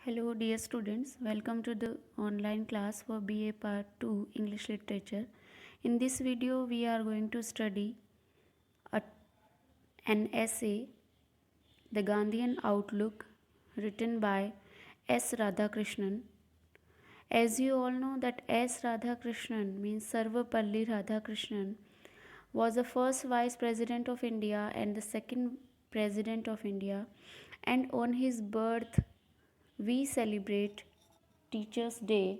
Hello, dear students. Welcome to the online class for BA Part 2 English Literature. In this video, we are going to study a, an essay, The Gandhian Outlook, written by S. Radhakrishnan. As you all know, that S. Radhakrishnan means Sarvapalli Radhakrishnan was the first Vice President of India and the second President of India, and on his birth we celebrate Teachers' Day.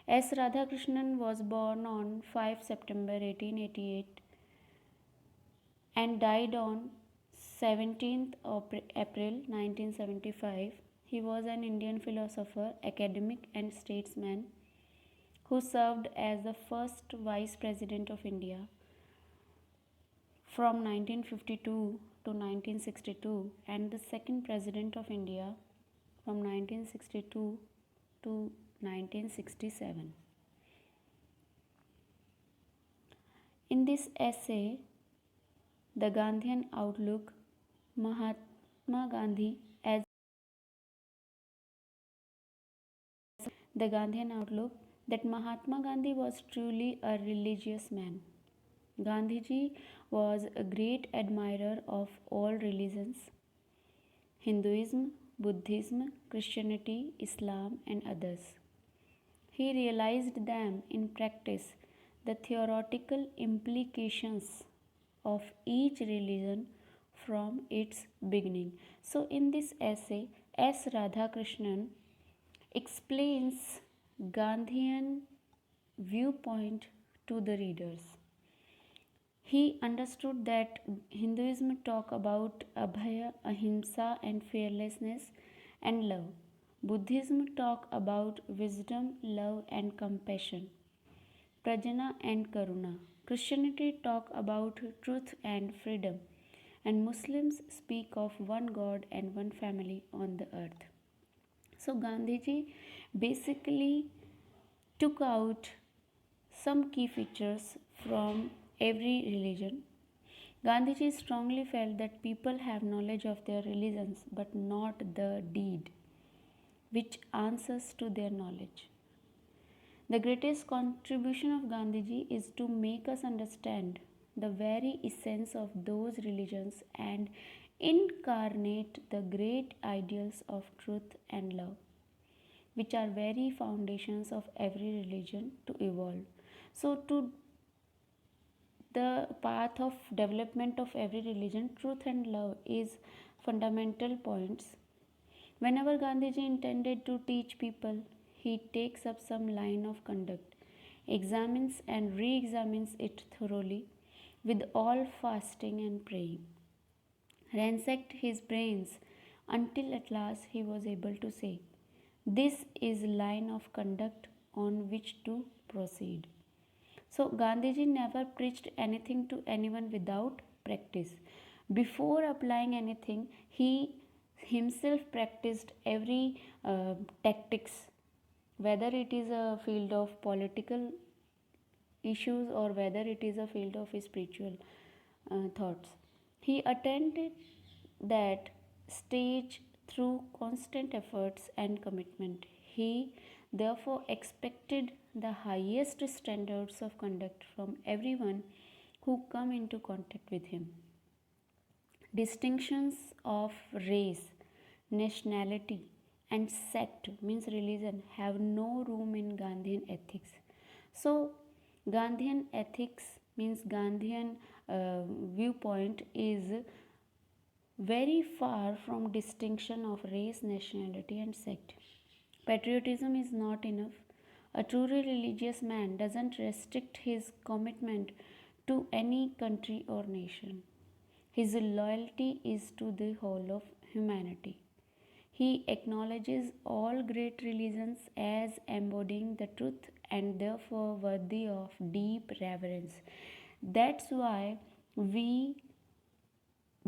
S. Radhakrishnan was born on 5 September 1888 and died on 17th April 1975. He was an Indian philosopher, academic, and statesman who served as the first Vice President of India from 1952 to 1962 and the second President of India from 1962 to 1967. In this essay, The Gandhian Outlook, Mahatma Gandhi as the Gandhian Outlook, that Mahatma Gandhi was truly a religious man. Gandhiji was a great admirer of all religions, Hinduism, Buddhism, Christianity, Islam, and others. He realized them in practice, the theoretical implications of each religion from its beginning. So, in this essay, S. Radhakrishnan explains Gandhian viewpoint to the readers. He understood that Hinduism talk about abhaya, ahimsa, and fearlessness and love. Buddhism talk about wisdom, love, and compassion, prajna and karuna. Christianity talk about truth and freedom, and Muslims speak of one God and one family on the earth. So Gandhiji basically took out some key features from every religion. Gandhiji strongly felt that people have knowledge of their religions but not the deed which answers to their knowledge. The greatest contribution of Gandhiji is to make us understand the very essence of those religions and incarnate the great ideals of truth and love, which are very foundations of every religion to evolve. So, to the path of development of every religion, truth and love is fundamental points. Whenever Gandhiji intended to teach people, he takes up some line of conduct, examines and re examines it thoroughly with all fasting and praying, ransacked his brains until at last he was able to say, this is line of conduct on which to proceed. So Gandhiji never preached anything to anyone without practice. Before applying anything, he himself practiced every tactics, whether it is a field of political issues or whether it is a field of spiritual thoughts. He attended that stage through constant efforts and commitment. He therefore expected the highest standards of conduct from everyone who come into contact with him. Distinctions of race, nationality, and sect means religion have no room in Gandhian ethics. So, Gandhian ethics means Gandhian viewpoint is very far from distinction of race, nationality, and sect. Patriotism is not enough. A truly religious man doesn't restrict his commitment to any country or nation. His loyalty is to the whole of humanity. He acknowledges all great religions as embodying the truth and therefore worthy of deep reverence. That's why we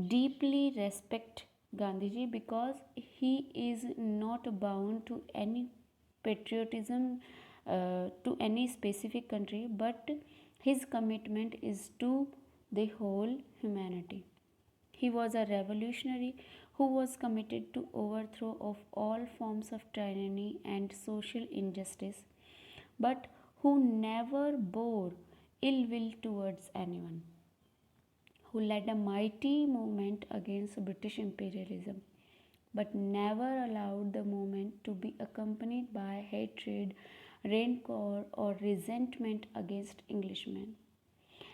deeply respect Gandhiji, because he is not bound to any patriotism to any specific country, but his commitment is to the whole humanity. He was a revolutionary who was committed to overthrow of all forms of tyranny and social injustice, but who never bore ill will towards anyone, who led a mighty movement against British imperialism, but never allowed the movement to be accompanied by hatred, rancor, or resentment against Englishmen.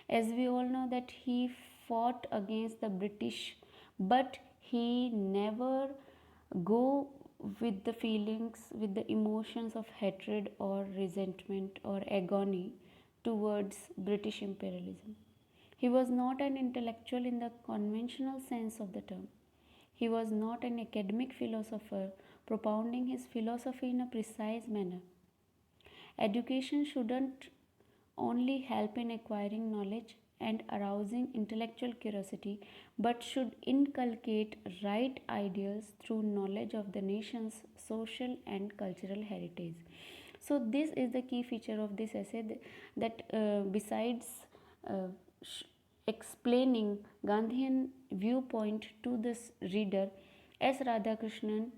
As we all know that he fought against the British, but he never go with the feelings, with the emotions of hatred or resentment or agony towards British imperialism. He was not an intellectual in the conventional sense of the term. He was not an academic philosopher propounding his philosophy in a precise manner. Education shouldn't only help in acquiring knowledge and arousing intellectual curiosity, but should inculcate right ideals through knowledge of the nation's social and cultural heritage. So, this is the key feature of this essay, that besides uh, explaining Gandhian viewpoint to this reader, S. Radhakrishnan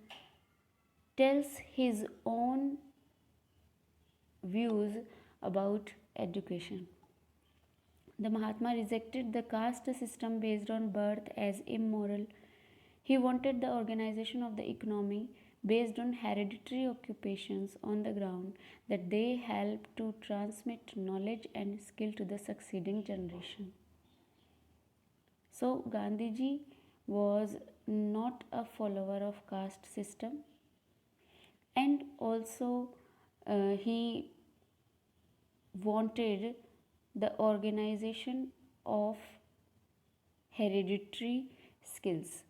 tells his own views about education. The Mahatma rejected the caste system based on birth as immoral. He wanted the organization of the economy based on hereditary occupations on the ground that they help to transmit knowledge and skill to the succeeding generation. So Gandhiji was not a follower of caste system, and also he wanted the organization of hereditary skills.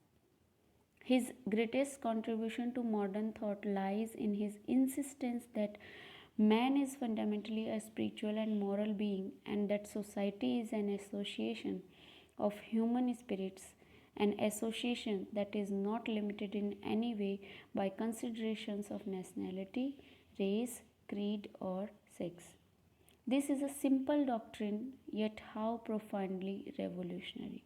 His greatest contribution to modern thought lies in his insistence that man is fundamentally a spiritual and moral being, and that society is an association of human spirits, an association that is not limited in any way by considerations of nationality, race, creed, or sex. This is a simple doctrine, yet how profoundly revolutionary.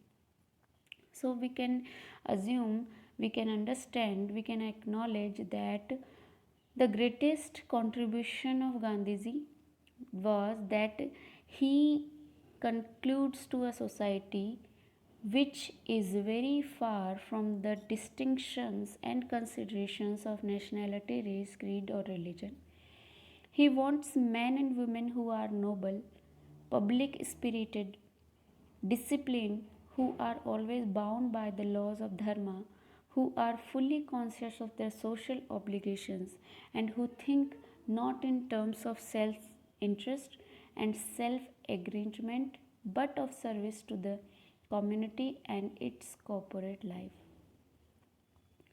So we can assume, we can understand, we can acknowledge that the greatest contribution of Gandhiji was that he concludes to a society which is very far from the distinctions and considerations of nationality, race, creed, or religion. He wants men and women who are noble, public spirited, disciplined, who are always bound by the laws of Dharma, who are fully conscious of their social obligations, and who think not in terms of self interest and self aggrandizement but of service to the community and its corporate life.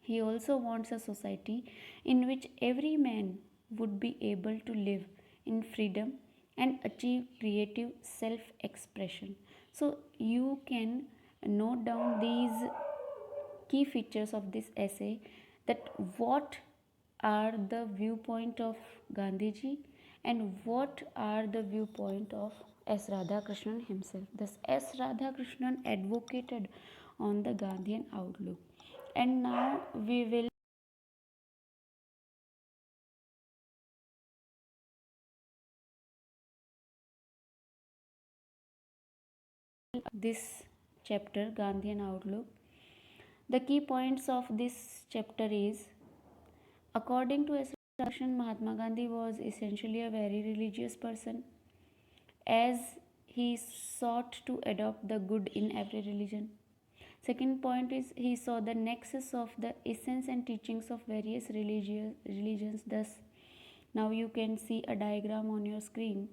He also wants a society in which every man would be able to live in freedom and achieve creative self expression. So, you can note down these key features of this essay, that what are the viewpoint of Gandhiji and what are the viewpoint of S. Radhakrishnan himself. Thus, S. Radhakrishnan advocated on the Gandhian outlook. And now we will this chapter, Gandhian outlook. The key points of this chapter is, according to S. Radhakrishnan, Mahatma Gandhi was essentially a very religious person, as he sought to adopt the good in every religion. Second point is, he saw the nexus of the essence and teachings of various religions. Thus, now you can see a diagram on your screen,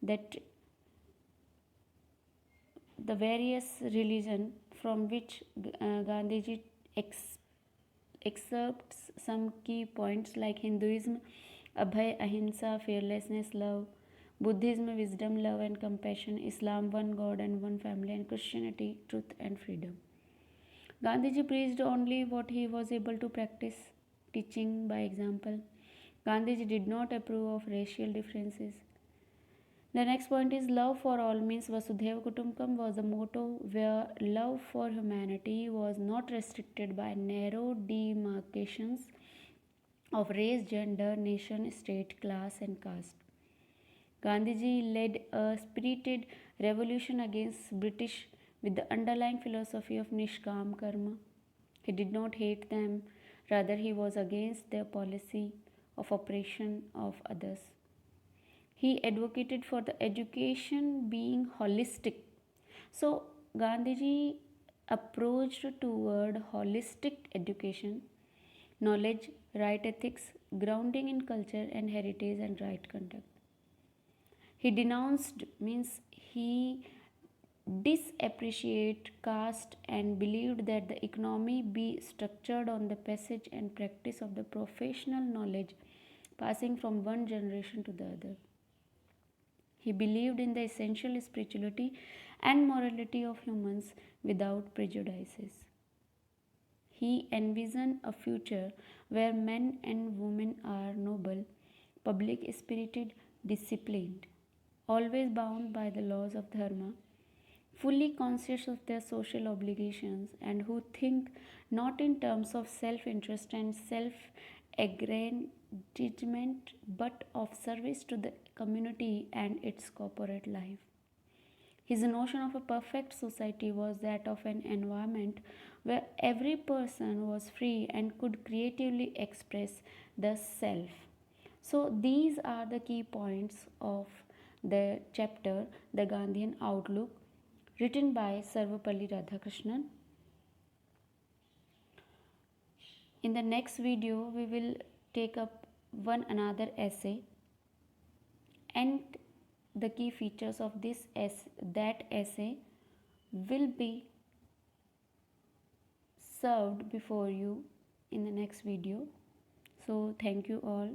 that the various religion from which Gandhiji excerpts some key points, like Hinduism, Abhay, Ahimsa, fearlessness, love; Buddhism, wisdom, love, and compassion; Islam, one God and one family; and Christianity, truth and freedom. Gandhiji preached only what he was able to practice, teaching by example. Gandhiji did not approve of racial differences. The next point is love for all means Vasudhaiva Kutumbakam was a motto where love for humanity was not restricted by narrow demarcations of race, gender, nation, state, class, and caste. Gandhiji led a spirited revolution against British with the underlying philosophy of Nishkam Karma. He did not hate them, rather, he was against their policy of oppression of others. He advocated for the education being holistic. So, Gandhiji approached toward holistic education, knowledge, right ethics, grounding in culture and heritage, and right conduct. He denounced means he disappreciated caste and believed that the economy be structured on the passage and practice of the professional knowledge passing from one generation to the other. He believed in the essential spirituality and morality of humans without prejudices. He envisioned a future where men and women are noble, public spirited, disciplined, always bound by the laws of Dharma, fully conscious of their social obligations, and who think not in terms of self interest and self aggrandizement but of service to the community and its corporate life. His notion of a perfect society was that of an environment where every person was free and could creatively express the self. So, these are the key points of the chapter The Gandhian Outlook, written by Sarvapalli Radhakrishnan. In the next video, we will take up one another essay, and the key features of that essay will be served before you in the next video. So thank you all.